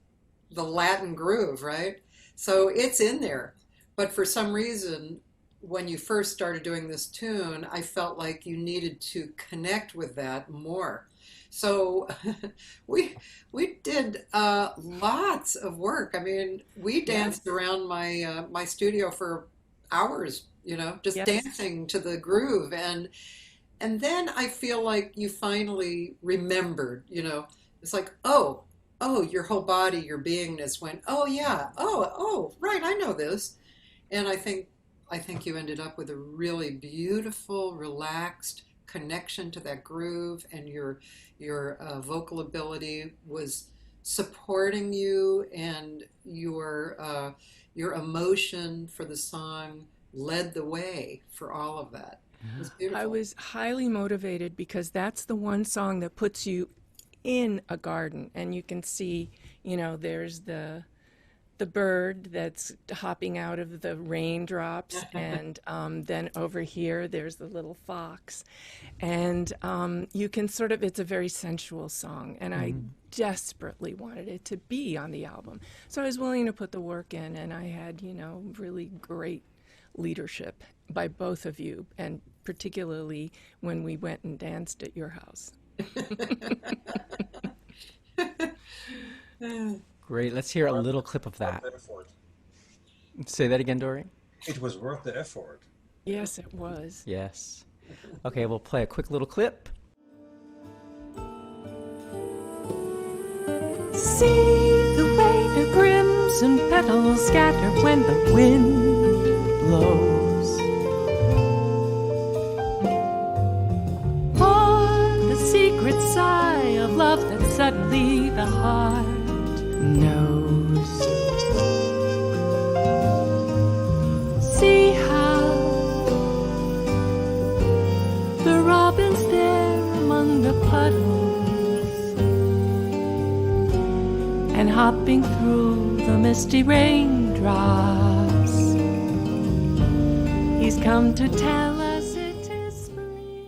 the Latin groove, right? So it's in there. But for some reason, when you first started doing this tune, I felt like you needed to connect with that more. So we did lots of work. I mean, we danced around my studio for hours, just
Yes.
dancing to the groove, and then I feel like you finally remembered. It's like, oh, your whole body, your beingness went, oh yeah, oh, right, I know this, and I think you ended up with a really beautiful, relaxed connection to that groove, and your vocal ability was supporting you, and your emotion for the song led the way for all of that. It was beautiful.
I was highly motivated because that's the one song that puts you in a garden, and you can see, there's the bird that's hopping out of the raindrops, and then over here there's the little fox, and you can it's a very sensual song, and I desperately wanted it to be on the album, so I was willing to put the work in, and I had really great leadership by both of you, and particularly when we went and danced at your house.
Great. Let's hear a little clip of that. Say that again, Dori.
It was worth the effort.
Yes, it was.
Yes. Okay, we'll play a quick little clip.
See the way the crimson petals scatter when the wind blows. For the secret sigh of love that suddenly the heart knows. See how the robin's there among the puddles and hopping through the misty raindrops. He's come to tell us it is spring.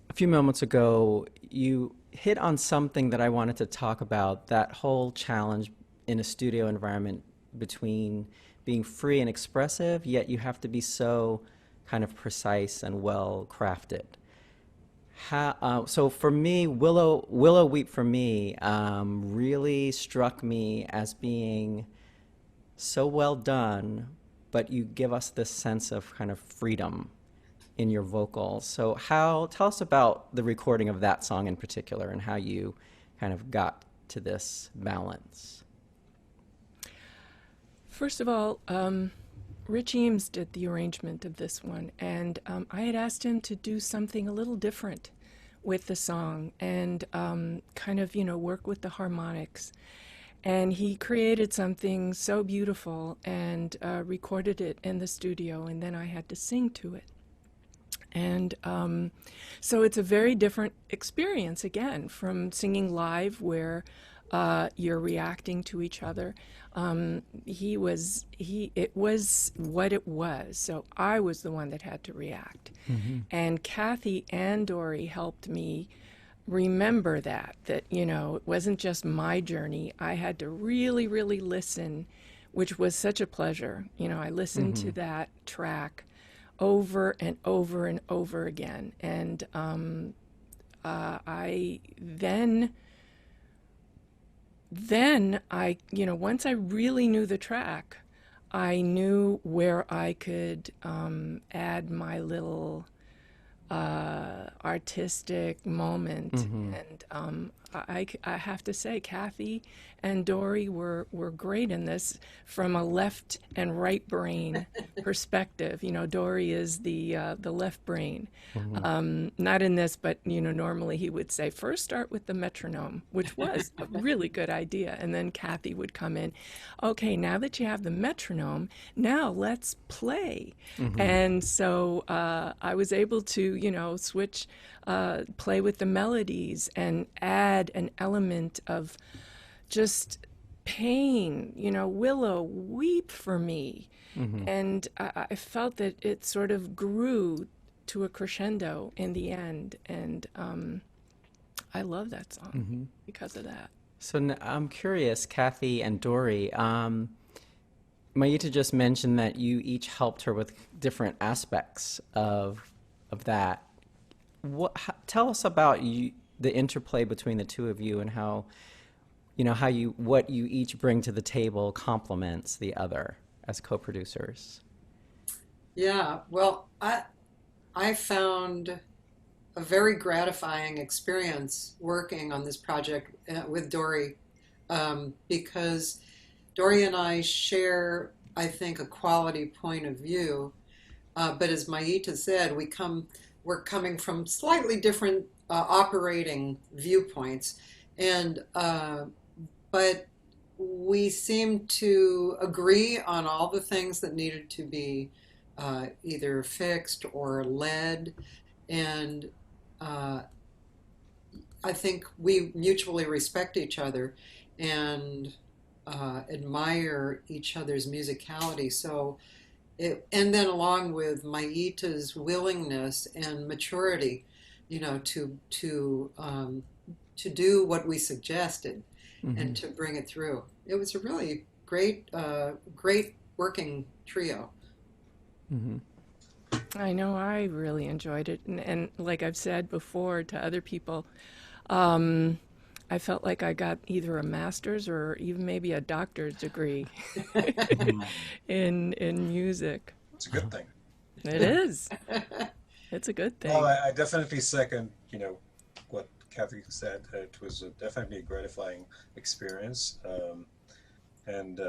A few moments ago, you hit on something that I wanted to talk about, that whole challenge in a studio environment between being free and expressive, yet you have to be so kind of precise and well crafted. So for me, Willow Weep for me really struck me as being so well done, but you give us this sense of kind of freedom in your vocals. So tell us about the recording of that song in particular and how you kind of got to this balance.
First of all, Rich Eames did the arrangement of this one, and I had asked him to do something a little different with the song and kind of, work with the harmonics. And he created something so beautiful and recorded it in the studio, and then I had to sing to it. And so it's a very different experience, again, from singing live where you're reacting to each other. It was what it was, so I was the one that had to react. Mm-hmm. And Cathy and Dori helped me remember that it wasn't just my journey. I had to really, really listen which was such a pleasure. You know, I listened to that track over and over and over again. And I then I, you know, once I really knew the track, I knew where I could add my little artistic moment. And I have to say, Cathy and Dori were great in this from a left and right brain perspective. You know, Dori is the left brain. Not in this, but you know, normally he would say, first start with the metronome, which was a really good idea, and then Cathy would come in. Okay, now that you have the metronome, now let's play. And so I was able to, you know, switch, play with the melodies and add an element of just pain, you know, Willow, weep for me. And I felt that it sort of grew to a crescendo in the end. And I love that song because of that.
So I'm curious, Cathy and Dori, Maita just mentioned that you each helped her with different aspects of that. Tell us about the interplay between the two of you and how, you know, what you each bring to the table complements the other as co-producers.
Yeah, well, I found a very gratifying experience working on this project with Dori, because Dori and I share, I think, a quality point of view. But as Maita said, we're coming from slightly different operating viewpoints, and but we seem to agree on all the things that needed to be either fixed or led, and I think we mutually respect each other and admire each other's musicality. So, and then along with Maita's willingness and maturity, you know, to do what we suggested and to bring it through. It was a really great working trio.
I know I really enjoyed it. And like I've said before to other people, I felt like I got either a master's or even maybe a doctor's degree in music.
It's a good thing.
It is. It's a good thing.
Well, I definitely second, you know, what Cathy said. It was definitely a gratifying experience, and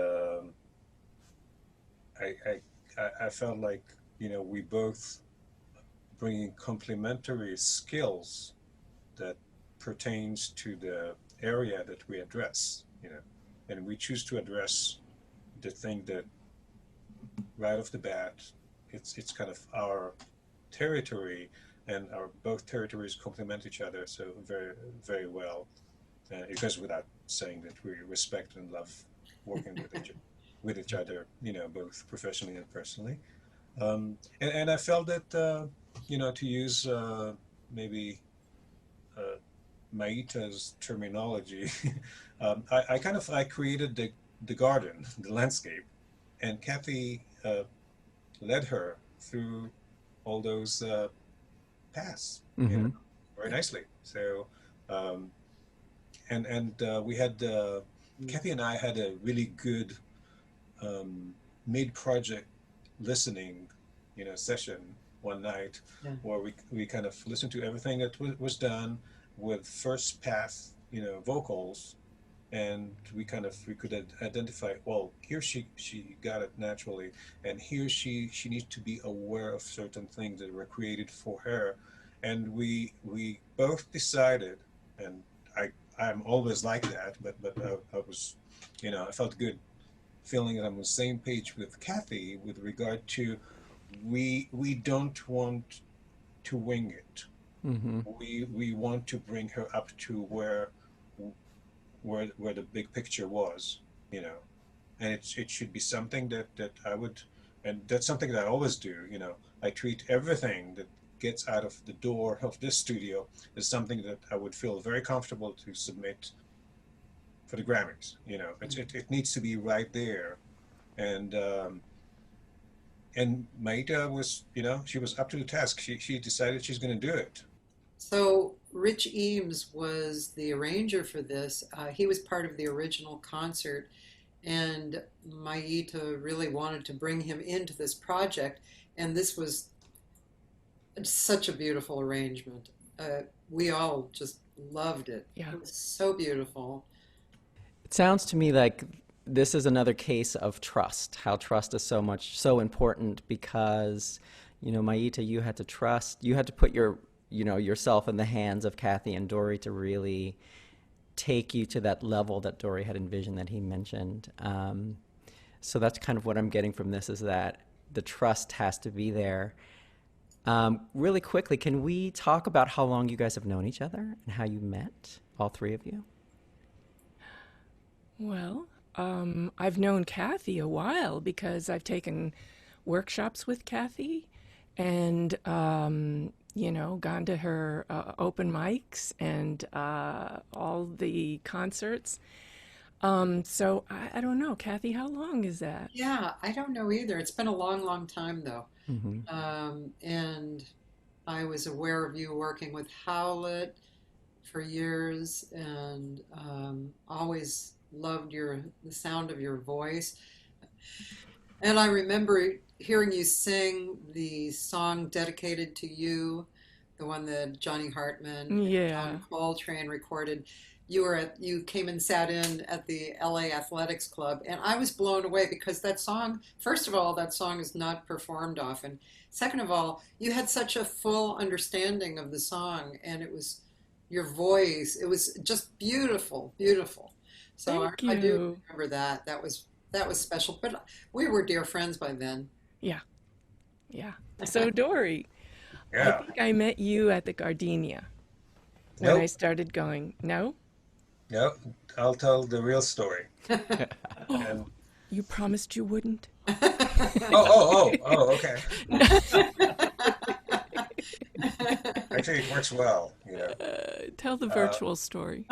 I felt like, you know, we both bringing complementary skills that pertains to the area that we address, you know, and we choose to address the thing that right off the bat, it's kind of our territory, and our both territories complement each other so very, very well. It goes without saying that we respect and love working with each other, you know, both professionally and personally. And I felt that, you know, to use maybe Maita's terminology, I created the garden, the landscape, and Cathy led her through all those paths, you know, very nicely. So, and we had Cathy and I had a really good mid-project listening, you know, session one night, where we kind of listened to everything that was done with first pass, you know, vocals, and we could identify, well, here she got it naturally, and here she needs to be aware of certain things that were created for her, and we both decided, and I'm always like that, but I was, you know, I felt good feeling that I'm on the same page with Cathy with regard to we don't want to wing it. We want to bring her up to where the big picture was, you know, and it should be something that I would, and that's something that I always do, you know. I treat everything that gets out of the door of this studio as something that I would feel very comfortable to submit for the Grammys, you know. It needs to be right there and Maita was, she was up to the task. She decided she's going to do it.
So Rich Eames was the arranger for this. He was part of the original concert, and Maita really wanted to bring him into this project, and this was such a beautiful arrangement. We all just loved it.
Yeah.
It was so beautiful.
It sounds to me like this is another case of trust, how trust is so important because, Maita, you had to trust, you had to put yourself in the hands of Cathy and Dori to really take you to that level that Dori had envisioned, that he mentioned. So that's kind of what I'm getting from this, is that the trust has to be there. Really quickly, can we talk about how long you guys have known each other and how you met, all three of you?
Well, I've known Cathy a while because I've taken workshops with Cathy and, gone to her open mics and all the concerts. So I don't know, Cathy, how long is that?
Yeah, I don't know either. It's been a long, long time though. And I was aware of you working with Howlett for years, and always loved the sound of your voice. And I remember hearing you sing the song dedicated to you, the one that Johnny Hartman and John Coltrane recorded. You came and sat in at the LA Athletics Club, and I was blown away because that song, first of all, that song is not performed often. Second of all, you had such a full understanding of the song, and it was your voice. It was just beautiful, beautiful. So I do remember that. That was special. But we were dear friends by then.
Yeah. So Dori, I think I met you at the Gardenia when I started going. No?
No, I'll tell the real story. And,
You promised you wouldn't?
okay. Actually, it works well,
Tell the virtual story.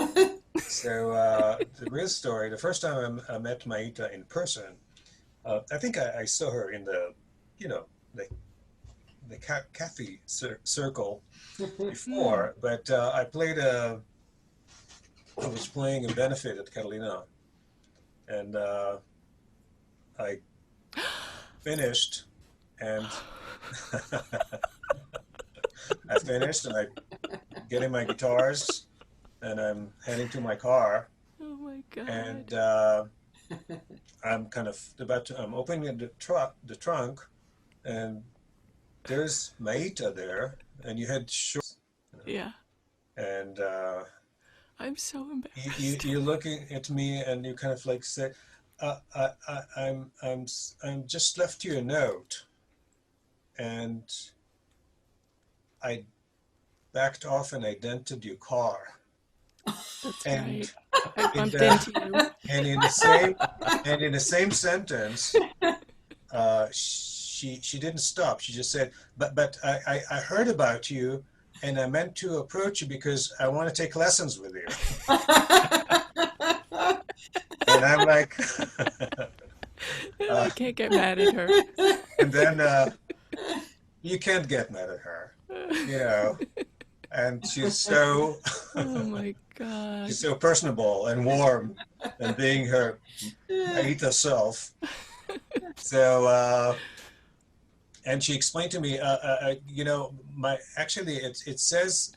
So the real story, the first time I met Maita in person, I think I saw her in the Cathy circle before, but I was playing a benefit at Catalina, and I finished, and I finished, and I get in my guitars, and I'm heading to my car.
Oh my God.
And I'm kind of I'm opening the trunk, and there's Maita there, and you had shorts.
Yeah.
And
I'm so embarrassed.
you're looking at me, and you kind of like say, I'm just left you a note, and I backed off and I dented your car.
That's
And
right. I bumped into you.
and in the same sentence, she didn't stop. She just said, but I heard about you, and I meant to approach you because I want to take lessons with you. And I'm like,
I can't get mad at her.
and then you can't get mad at her, and she's so
Oh my God.
she's so personable and warm, and being her Aita self. So and she explained to me, it says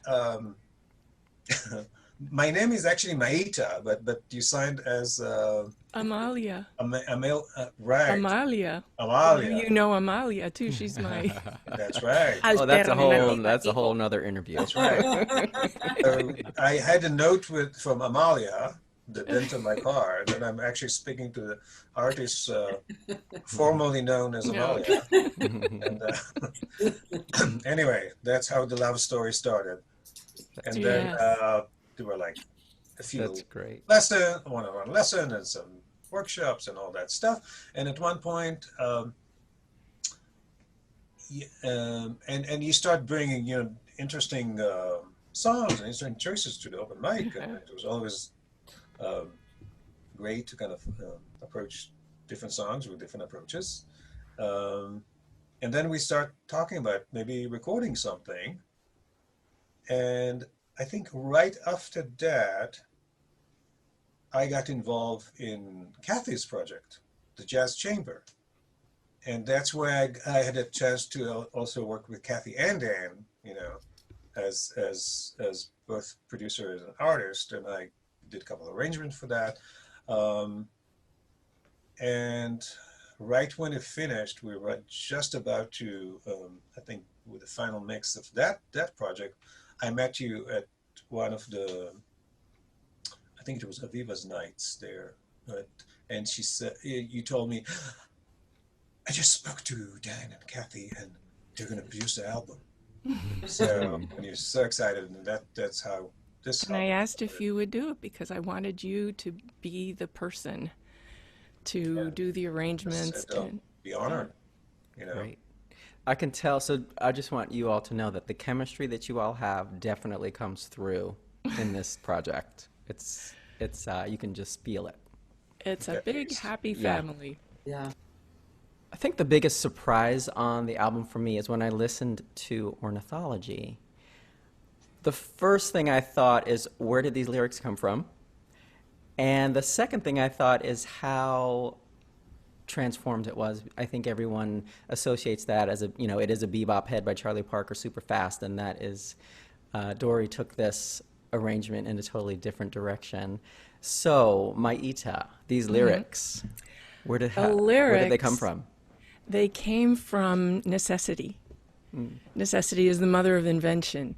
my name is actually Maita, but you signed as
Amalia.
right.
Amalia.
Amalia.
You know Amalia too. She's my.
That's right.
Oh, that's a whole nother interview.
That's right. So I had a note from Amalia, the dent in my car, and then I'm actually speaking to the artist formerly known as Amalia. And anyway, that's how the love story started. And then there were like a few one-on-one lesson and some workshops and all that stuff. And at one point, and you start bringing interesting songs and interesting choices to the open mic, and it was always great to kind of approach different songs with different approaches. And then we start talking about maybe recording something. And I think right after that, I got involved in Cathy's project, the Jazz Chamber. And that's where I had a chance to also work with Cathy and Dan, as both producers and artists. And I did a couple of arrangements for that. And right when it finished, we were just about to, I think, with the final mix of that project, I met you at one of the, I think it was Aviva's nights there, and she said, you told me, I just spoke to Dan and Cathy, and they're going to produce the album. So, and you're so excited, and that's how this.
And I asked if you would do it because I wanted you to be the person to do the arrangements.
And be honored,
Right. I can tell. So I just want you all to know that the chemistry that you all have definitely comes through in this project. It's you can just feel it.
It's a big, happy family.
Yeah.
I think the biggest surprise on the album for me is when I listened to Ornithology. The first thing I thought is, where did these lyrics come from? And the second thing I thought is how transformed it was. I think everyone associates that as it is a bebop head by Charlie Parker, super fast, and that is, Dori took this arrangement in a totally different direction. So, Maita, these lyrics, where did they come from?
They came from necessity. Necessity is the mother of invention.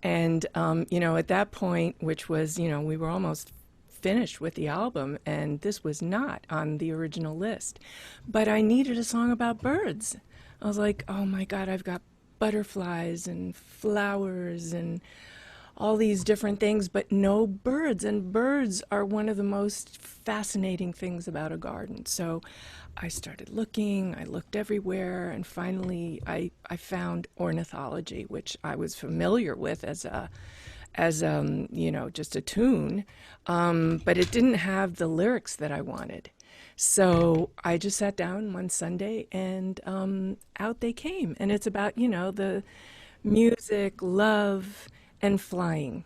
And, at that point, which was, we were almost finished with the album, and this was not on the original list. But I needed a song about birds. I was like, oh my God, I've got butterflies and flowers and all these different things, but no birds. And birds are one of the most fascinating things about a garden. So I started looking, I looked everywhere, and finally I found Ornithology, which I was familiar with as just a tune, but it didn't have the lyrics that I wanted. So I just sat down one Sunday and out they came. And it's about, the music, love, and flying,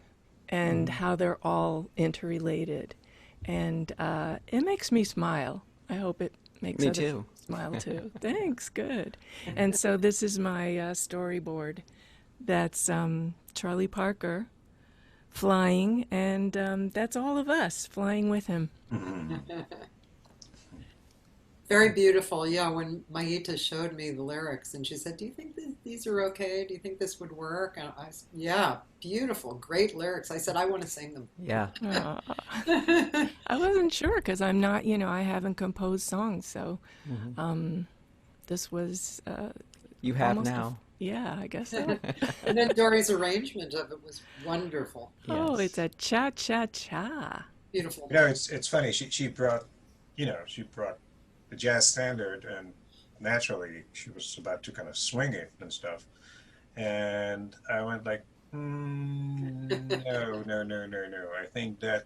and how they're all interrelated. And it makes me smile. I hope it makes
me too.
Smile too. Thanks, good. And so this is my storyboard. That's Charlie Parker flying, and that's all of us flying with him.
Very beautiful. Yeah, when Maita showed me the lyrics and she said, do you think these are okay? Do you think this would work? And I said, yeah, beautiful, great lyrics. I said, I want to sing them.
Yeah.
I wasn't sure because I'm not, I haven't composed songs. So this was...
you have now.
Yeah, I guess so.
And then Dori's arrangement of it was wonderful.
Yes.
Oh, it's a cha-cha-cha.
Beautiful.
It's funny. She brought the jazz standard, and naturally she was about to kind of swing it and stuff. And I went like, no. I think that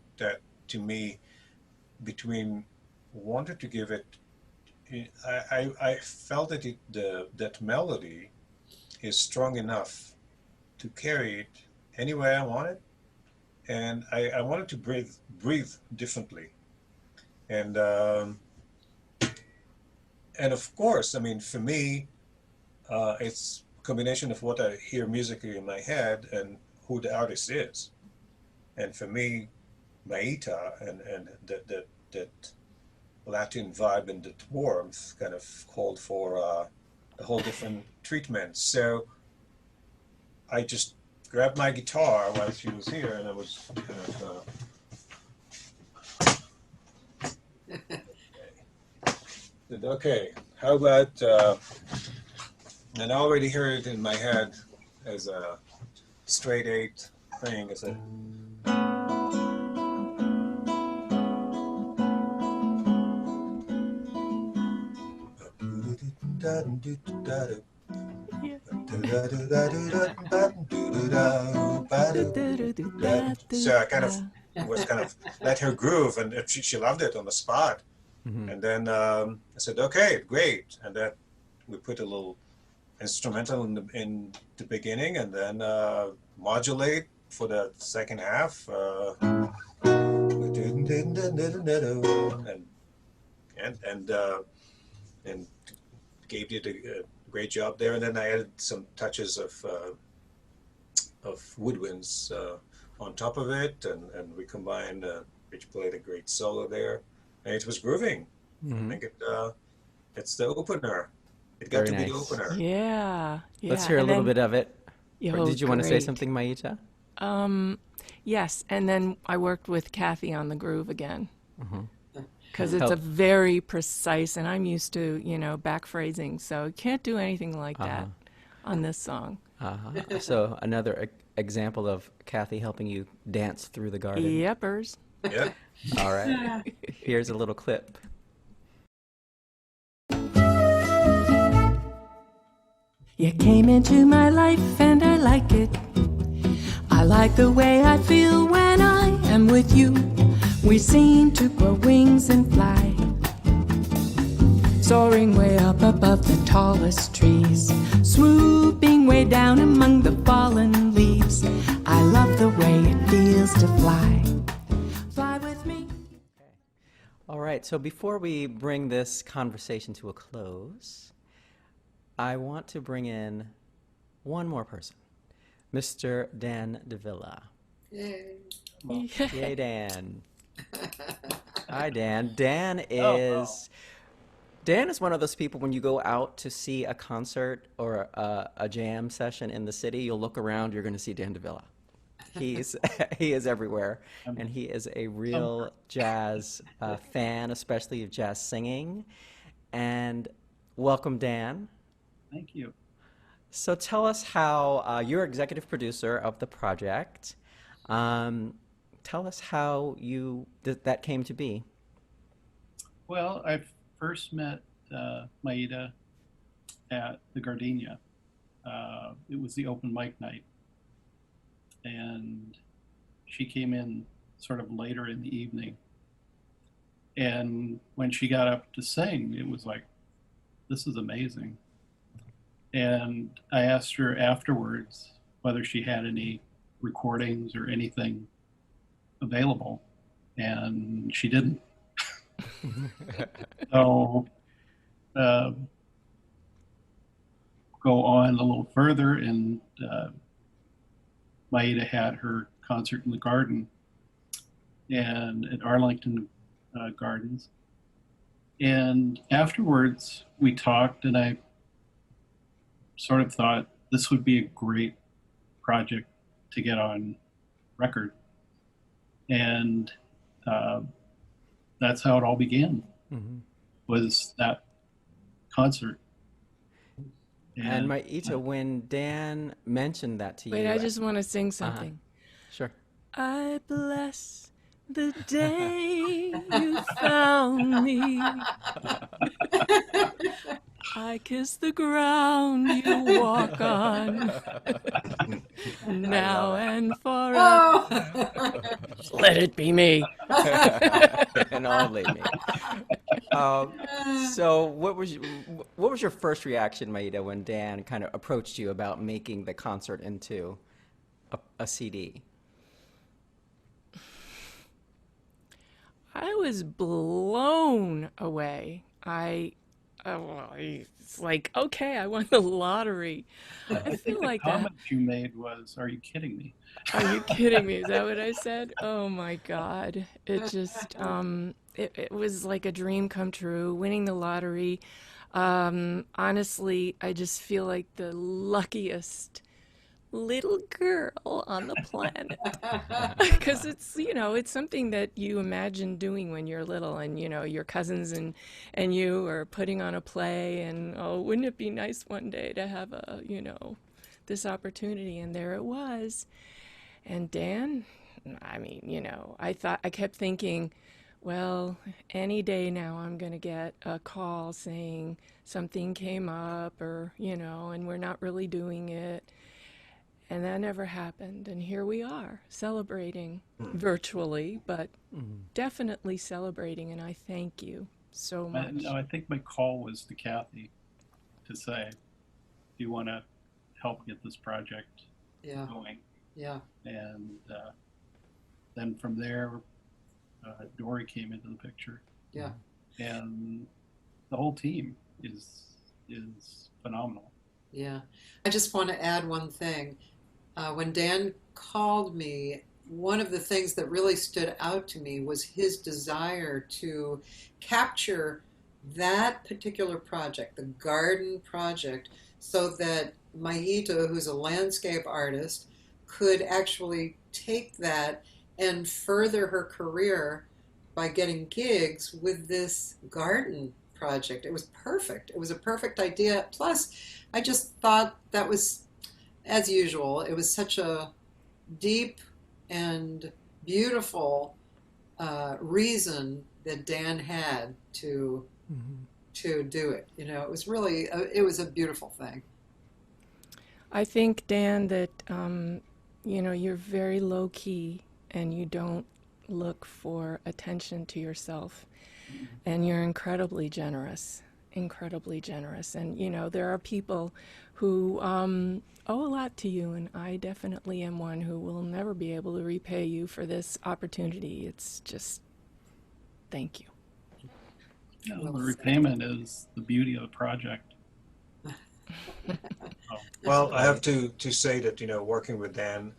to me, between wanted to give it, I felt that that melody is strong enough to carry it anywhere I want it, and I wanted to breathe differently, and of course, I mean, for me, it's a combination of what I hear musically in my head and who the artist is, and for me, Maita and that Latin vibe and that warmth kind of called for a whole different treatment. So I just grabbed my guitar while she was here, and I was kind of okay, how about and I already heard it in my head as a straight eight thing, as a so I kind of let her groove, and she loved it on the spot. And then I said, okay, great. And then we put a little instrumental in the beginning, and then modulate for the second half. And gave you a great job there. And then I added some touches of woodwinds on top of it, and we combined. Rich played a great solo there, and it was grooving. I think it's the opener. It got
Very
to be the
nice.
opener.
Yeah, yeah.
Let's hear a
And
little
then-
bit of it. Or
Oh,
did you want to say
great.
something, Maita?
Yes, and then I worked with Cathy on the groove again. Because it's
Help.
a very precise, and I'm used to, back phrasing, so can't do anything like that on this song.
So another example of Cathy helping you dance through the garden.
Yepers.
Yeah.
All right. Here's a little clip.
You came into my life and I like it. I like the way I feel when I am with you. We seem to grow wings and fly, soaring way up above the tallest trees, swooping way down among the fallen leaves. I love the way it feels to fly. Fly with me.
All right. So before we bring this conversation to a close, I want to bring in one more person, Mr. Dan Davilla.
Yay.
Yay, Dan. Hi, Dan. Dan is one of those people when you go out to see a concert or a jam session in the city, you'll look around, you're going to see Dan Davilla. He is everywhere, and he is a real jazz fan, especially of jazz singing. And welcome, Dan.
Thank you.
So tell us how you're executive producer of the project. Tell us how that came to be.
Well, I first met Maita at the Gardenia. It was the open mic night. And she came in sort of later in the evening. And when she got up to sing, it was like, this is amazing. And I asked her afterwards whether she had any recordings or anything available, and she didn't. So go on a little further, and Maita had her concert in the garden and at Arlington Gardens. And afterwards we talked, and I sort of thought this would be a great project to get on record. And that's how it all began, was that concert.
And Maita, when Dan mentioned that to you...
Wait, I just want to sing something.
Sure.
I bless the day you found me. I kiss the ground you walk on. Now and forever.
Oh.
Let it be me.
And only me. So what was your first reaction, Maita, when Dan kind of approached you about making the concert into a CD?
I was blown away. It's like, okay, I won the lottery. I feel like
the
that.
comment you made was, "Are you kidding me?"
Are you kidding me? Is that what I said? Oh my God. It just, it was like a dream come true, winning the lottery. Honestly, I just feel like the luckiest little girl on the planet. Because it's something that you imagine doing when you're little, and, your cousins and you are putting on a play, and, oh, wouldn't it be nice one day to have this opportunity? And there it was. And Dan, I kept thinking, well, any day now I'm going to get a call saying something came up, or, and we're not really doing it. And that never happened. And here we are, celebrating virtually, but definitely celebrating. And I thank you so much.
No, I think my call was to Cathy to say, do you want to help get this project
Yeah.
going?
Yeah.
And then from there, Dori came into the picture.
Yeah.
And the whole team is phenomenal.
Yeah. I just want to add one thing. When Dan called me, one of the things that really stood out to me was his desire to capture that particular project, the garden project, so that Maita, who's a landscape artist, could actually take that and further her career by getting gigs with this garden project. It was perfect. It was a perfect idea. Plus, I just thought that was, as usual, it was such a deep and beautiful reason that Dan had to do it. You know, it was really, it was a beautiful thing.
I think, Dan, that you know, you're very low key and you don't look for attention to yourself, and you're incredibly generous. And you know, there are people who owe a lot to you, and I definitely am one who will never be able to repay you for this opportunity. It's just, thank you.
Yeah, the repayment is the beauty of the project.
Well, I have to say that, you know, working with Dan,